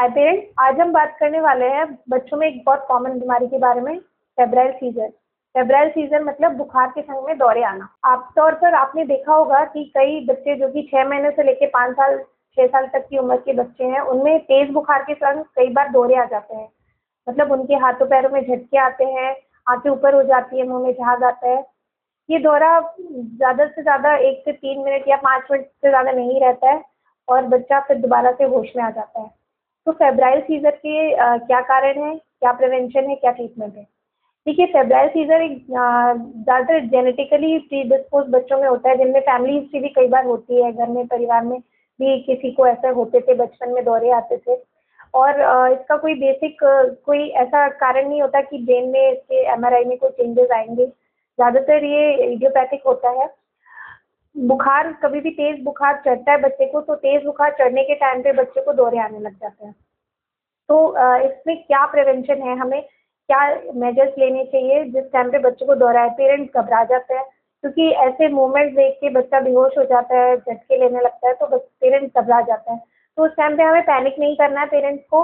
हाय parents, आज हम बात करने वाले हैं बच्चों में एक बहुत कॉमन बीमारी के बारे में, फेब्राइल फीवर। फेब्राइल फीवर मतलब बुखार के संग में दौरे आना। आमतौर पर आपने देखा होगा कि कई बच्चे जो कि 6 महीने से लेकर 5 साल 6 साल तक की उम्र के बच्चे हैं, उनमें तेज बुखार के संग कई बार दौरे आ जाते हैं। मतलब उनके हाथों पैरों में झटके आते हैं, आंखें ऊपर हो जाती है, मुंह में झाग आता है। ये दौरा ज़्यादा से ज़्यादा 1 से 3 मिनट या 5 मिनट से ज़्यादा नहीं रहता है और बच्चा फिर दोबारा से होश में आ जाता है। तो फेब्राइल फीवर के क्या कारण है, क्या प्रिवेंशन है, क्या ट्रीटमेंट है? देखिए, फेब्राइल फीवर एक ज़्यादातर जेनेटिकली प्रीडिस्पोज बच्चों में होता है, जिनमें फैमिली हिस्ट्री भी कई बार होती है। घर में, परिवार में भी किसी को ऐसे होते थे, बचपन में दौरे आते थे। और इसका कोई बेसिक कोई ऐसा कारण नहीं होता कि ब्रेन में इसके एमआरआई में कोई चेंजेस आएंगे। ज़्यादातर ये इडियोपैथिक होता है। बुखार, कभी भी तेज बुखार चढ़ता है बच्चे को, तो तेज बुखार चढ़ने के टाइम पे बच्चे को दौरे आने लग जाते हैं। तो इसमें क्या प्रिवेंशन है, हमें क्या मेजर्स लेने चाहिए जिस टाइम पे बच्चे को दौरा है? पेरेंट्स घबरा जाते हैं क्योंकि ऐसे मूवमेंट्स देख के बच्चा बेहोश हो जाता है, झटके लेने लगता है, तो पेरेंट्स घबरा जाते हैं। तो उस टाइम पे हमें पैनिक नहीं करना है पेरेंट्स को।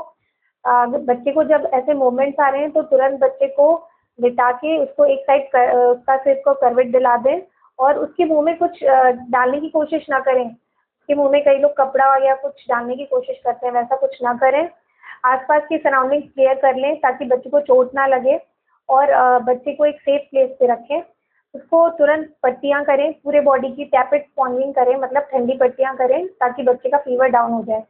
बच्चे को जब ऐसे मूवमेंट्स आ रहे हैं तो तुरंत बच्चे को लिटा के उसको एक साइड उसका सिर को करवट दिला दें और उसके मुंह में कुछ डालने की कोशिश ना करें। उसके मुंह में कई लोग कपड़ा या कुछ डालने की कोशिश करते हैं, वैसा कुछ ना करें। आसपास की सराउंडिंग क्लियर कर लें ताकि बच्चे को चोट ना लगे और बच्चे को एक सेफ प्लेस पे रखें। उसको तुरंत पट्टियाँ करें, पूरे बॉडी की टैपिड स्पॉन्जिंग करें, मतलब ठंडी पट्टियाँ करें ताकि बच्चे का फीवर डाउन हो जाए।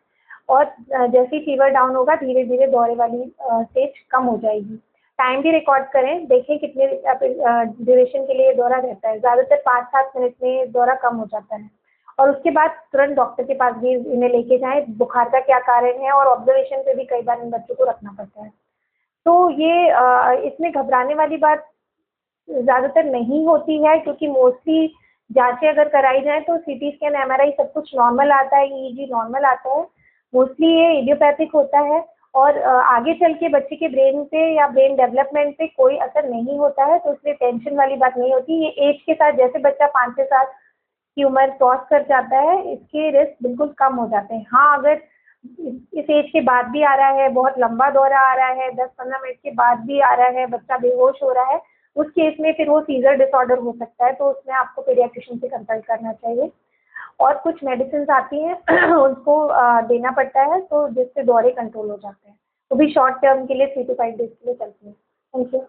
और जैसे ही फीवर डाउन होगा, धीरे धीरे दौरे वाली स्टेज कम हो जाएगी। टाइम भी रिकॉर्ड करें, देखें कितने ड्यूरेशन के लिए दौरा रहता है। ज़्यादातर 5-7 मिनट में दौरा कम हो जाता है और उसके बाद तुरंत डॉक्टर के पास भी इन्हें लेके जाएं। बुखार का क्या कारण है, और ऑब्जर्वेशन पे भी कई बार इन बच्चों को रखना पड़ता है। तो ये इसमें घबराने वाली बात ज़्यादातर नहीं होती है, क्योंकि मोस्टली जांचें अगर कराई जाए तो सीटी स्कैन, एमआरआई सब कुछ नॉर्मल आता है, ईईजी नॉर्मल आता है। मोस्टली ये इडियोपैथिक होता है और आगे चल के बच्चे के ब्रेन पे या ब्रेन डेवलपमेंट पे कोई असर नहीं होता है, तो इसलिए टेंशन वाली बात नहीं होती। ये एज के साथ, जैसे बच्चा 5 से 7 की उम्र क्रॉस कर जाता है, इसके रिस्क बिल्कुल कम हो जाते हैं। हाँ, अगर इस एज के बाद भी आ रहा है, बहुत लंबा दौरा आ रहा है, 10-15 मिनट के बाद भी आ रहा है, बच्चा बेहोश हो रहा है, उस केस में फिर वो सीजर डिसऑर्डर हो सकता है, तो उसमें आपको पीडियाट्रिशियन से कंसल्ट करना चाहिए। और कुछ मेडिसिन आती हैं उनको देना पड़ता है, तो जिससे दौरे कंट्रोल हो जाते हैं। वो भी शॉर्ट टर्म के लिए 3 to 5 डेज के लिए चलती है। Thank you.